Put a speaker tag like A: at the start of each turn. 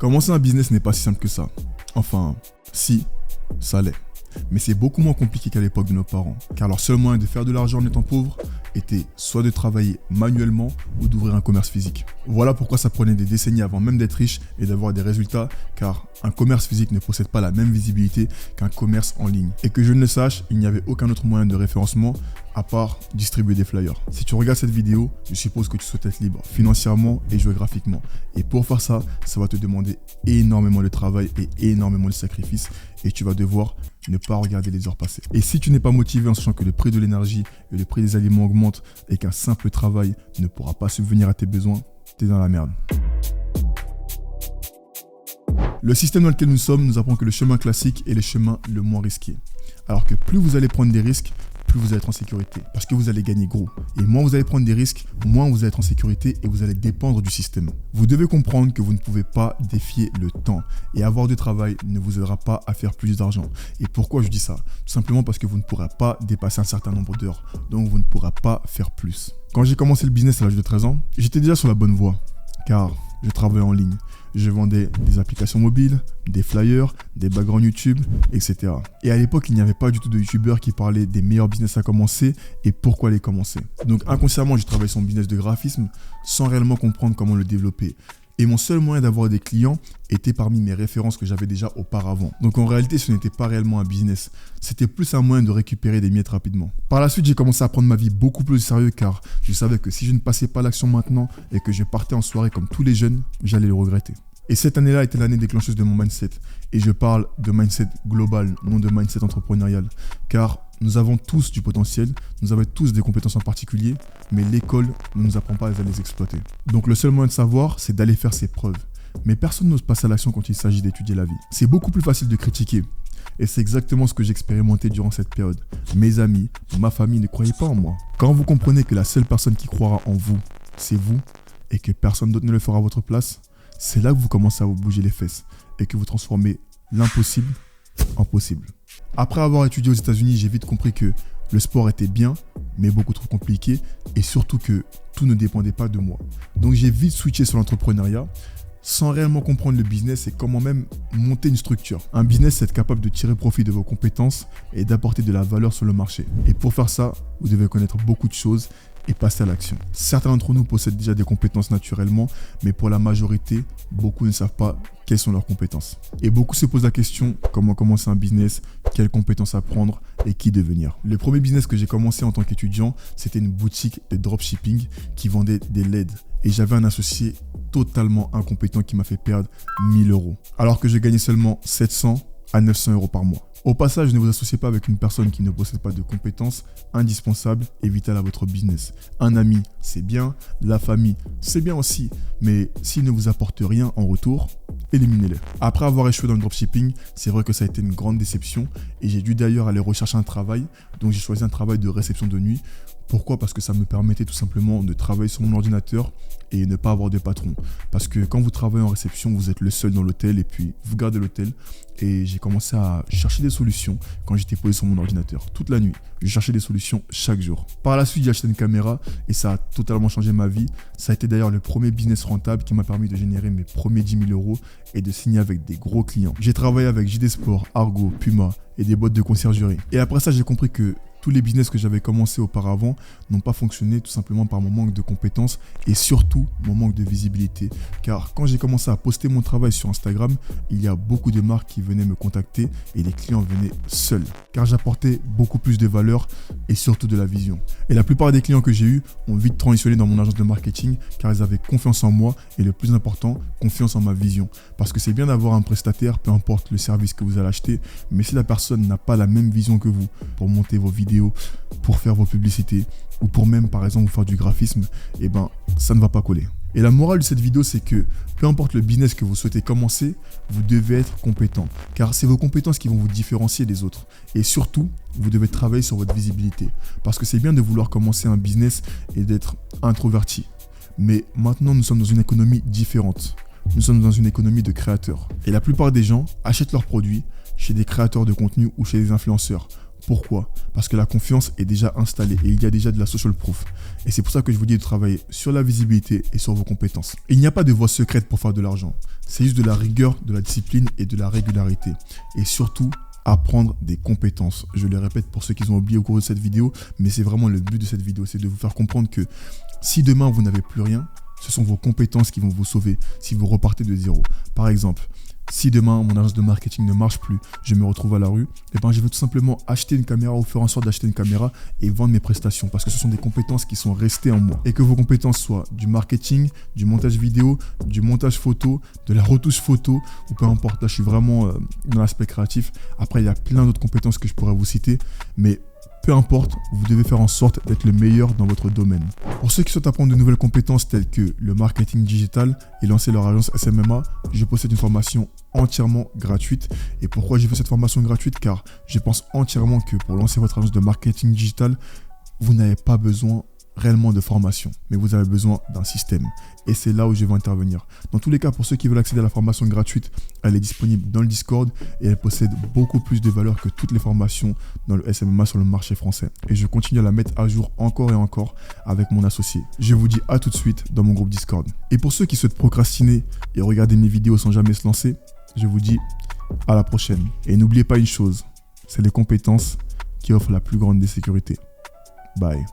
A: Commencer un business n'est pas si simple que ça. Enfin, si, ça l'est. Mais c'est beaucoup moins compliqué qu'à l'époque de nos parents, car leur seul moyen de faire de l'argent en étant pauvre était soit de travailler manuellement ou d'ouvrir un commerce physique. Voilà pourquoi ça prenait des décennies avant même d'être riche et d'avoir des résultats, car un commerce physique ne possède pas la même visibilité qu'un commerce en ligne. Et que je ne le sache, il n'y avait aucun autre moyen de référencement à part distribuer des flyers. Si tu regardes cette vidéo, je suppose que tu souhaites être libre financièrement et géographiquement. Et pour faire ça, ça va te demander énormément de travail et énormément de sacrifices, et tu vas devoir ne pas regarder les heures passées. Et si tu n'es pas motivé en sachant que le prix de l'énergie et le prix des aliments augmentent et qu'un simple travail ne pourra pas subvenir à tes besoins, t'es dans la merde. Le système dans lequel nous sommes nous apprend que le chemin classique est le chemin le moins risqué. Alors que plus vous allez prendre des risques, plus vous allez être en sécurité, parce que vous allez gagner gros. Et moins vous allez prendre des risques, moins vous allez être en sécurité et vous allez dépendre du système. Vous devez comprendre que vous ne pouvez pas défier le temps, et avoir du travail ne vous aidera pas à faire plus d'argent. Et pourquoi je dis ça? Tout simplement parce que vous ne pourrez pas dépasser un certain nombre d'heures, donc vous ne pourrez pas faire plus. Quand j'ai commencé le business à l'âge de 13 ans, j'étais déjà sur la bonne voie, car je travaillais en ligne. Je vendais des applications mobiles, des flyers, des backgrounds YouTube, etc. Et à l'époque, il n'y avait pas du tout de youtubeurs qui parlaient des meilleurs business à commencer et pourquoi les commencer. Donc inconsciemment, j'ai travaillé sur mon business de graphisme sans réellement comprendre comment le développer. Et mon seul moyen d'avoir des clients était parmi mes références que j'avais déjà auparavant. Donc en réalité, ce n'était pas réellement un business. C'était plus un moyen de récupérer des miettes rapidement. Par la suite, j'ai commencé à prendre ma vie beaucoup plus au sérieux car je savais que si je ne passais pas l'action maintenant et que je partais en soirée comme tous les jeunes, j'allais le regretter. Et cette année-là était l'année déclencheuse de mon mindset. Et je parle de mindset global, non de mindset entrepreneurial. Car nous avons tous du potentiel, nous avons tous des compétences en particulier, mais l'école ne nous apprend pas à les exploiter. Donc le seul moyen de savoir, c'est d'aller faire ses preuves. Mais personne n'ose passer à l'action quand il s'agit d'étudier la vie. C'est beaucoup plus facile de critiquer. Et c'est exactement ce que j'ai expérimenté durant cette période. Mes amis, ma famille ne croyaient pas en moi. Quand vous comprenez que la seule personne qui croira en vous, c'est vous, et que personne d'autre ne le fera à votre place, c'est là que vous commencez à vous bouger les fesses et que vous transformez l'impossible en possible. Après avoir étudié aux États-Unis, j'ai vite compris que le sport était bien, mais beaucoup trop compliqué et surtout que tout ne dépendait pas de moi. Donc j'ai vite switché sur l'entrepreneuriat sans réellement comprendre le business et comment même monter une structure. Un business, c'est être capable de tirer profit de vos compétences et d'apporter de la valeur sur le marché. Et pour faire ça, vous devez connaître beaucoup de choses et passer à l'action. Certains d'entre nous possèdent déjà des compétences naturellement, mais pour la majorité, beaucoup ne savent pas quelles sont leurs compétences. Et beaucoup se posent la question, comment commencer un business, quelles compétences apprendre et qui devenir. Le premier business que j'ai commencé en tant qu'étudiant, c'était une boutique de dropshipping qui vendait des LED. Et j'avais un associé totalement incompétent qui m'a fait perdre 1000 €, alors que je gagnais seulement 700 à 900 € par mois. Au passage, ne vous associez pas avec une personne qui ne possède pas de compétences indispensables et vitales à votre business. Un ami, c'est bien. La famille, c'est bien aussi. Mais s'il ne vous apporte rien en retour, éliminez-les. Après avoir échoué dans le dropshipping, c'est vrai que ça a été une grande déception et j'ai dû d'ailleurs aller rechercher un travail. Donc j'ai choisi un travail de réception de nuit. Pourquoi? Parce que ça me permettait tout simplement de travailler sur mon ordinateur et ne pas avoir de patron. Parce que quand vous travaillez en réception, vous êtes le seul dans l'hôtel et puis vous gardez l'hôtel. Et j'ai commencé à chercher des solutions quand j'étais posé sur mon ordinateur. Toute la nuit, je cherchais des solutions chaque jour. Par la suite, j'ai acheté une caméra et ça a totalement changé ma vie. Ça a été d'ailleurs le premier business rentable qui m'a permis de générer mes premiers 10 000 € et de signer avec des gros clients. J'ai travaillé avec JD Sport, Argo, Puma et des boîtes de conciergerie. Et après ça, j'ai compris que tous les business que j'avais commencé auparavant n'ont pas fonctionné tout simplement par mon manque de compétences et surtout mon manque de visibilité. Car quand j'ai commencé à poster mon travail sur Instagram, il y a beaucoup de marques qui venaient me contacter et les clients venaient seuls. Car j'apportais beaucoup plus de valeur et surtout de la vision. Et la plupart des clients que j'ai eus ont vite transitionné dans mon agence de marketing car ils avaient confiance en moi et le plus important, confiance en ma vision. Parce que c'est bien d'avoir un prestataire, peu importe le service que vous allez acheter, mais si la personne n'a pas la même vision que vous pour monter vos vidéos, pour faire vos publicités ou pour même par exemple faire du graphisme, eh ben ça ne va pas coller. Et la morale de cette vidéo, c'est que peu importe le business que vous souhaitez commencer, vous devez être compétent car c'est vos compétences qui vont vous différencier des autres. Et surtout, vous devez travailler sur votre visibilité parce que c'est bien de vouloir commencer un business et d'être introverti. Mais maintenant, nous sommes dans une économie différente. Nous sommes dans une économie de créateurs. Et la plupart des gens achètent leurs produits chez des créateurs de contenu ou chez des influenceurs. Pourquoi? Parce que la confiance est déjà installée et il y a déjà de la social proof. Et c'est pour ça que je vous dis de travailler sur la visibilité et sur vos compétences. Et il n'y a pas de voie secrète pour faire de l'argent. C'est juste de la rigueur, de la discipline et de la régularité. Et surtout, apprendre des compétences. Je le répète pour ceux qui ont oublié au cours de cette vidéo, mais c'est vraiment le but de cette vidéo, c'est de vous faire comprendre que si demain vous n'avez plus rien, ce sont vos compétences qui vont vous sauver si vous repartez de zéro. Par exemple, si demain mon agence de marketing ne marche plus, je me retrouve à la rue, et ben je vais tout simplement acheter une caméra ou faire en sorte d'acheter une caméra et vendre mes prestations parce que ce sont des compétences qui sont restées en moi. Et que vos compétences soient du marketing, du montage vidéo, du montage photo, de la retouche photo ou peu importe. Là, je suis vraiment dans l'aspect créatif. Après, il y a plein d'autres compétences que je pourrais vous citer, mais peu importe, vous devez faire en sorte d'être le meilleur dans votre domaine. Pour ceux qui souhaitent apprendre de nouvelles compétences telles que le marketing digital et lancer leur agence SMMA, je possède une formation entièrement gratuite. Et pourquoi j'ai fait cette formation gratuite? Car je pense entièrement que pour lancer votre agence de marketing digital, vous n'avez pas besoin réellement de formation, mais vous avez besoin d'un système. Et c'est là où je vais intervenir. Dans tous les cas, pour ceux qui veulent accéder à la formation gratuite, elle est disponible dans le Discord et elle possède beaucoup plus de valeur que toutes les formations dans le SMMA sur le marché français. Et je continue à la mettre à jour encore et encore avec mon associé. Je vous dis à tout de suite dans mon groupe Discord. Et pour ceux qui souhaitent procrastiner et regarder mes vidéos sans jamais se lancer, je vous dis à la prochaine. Et n'oubliez pas une chose, c'est les compétences qui offrent la plus grande des sécurités. Bye.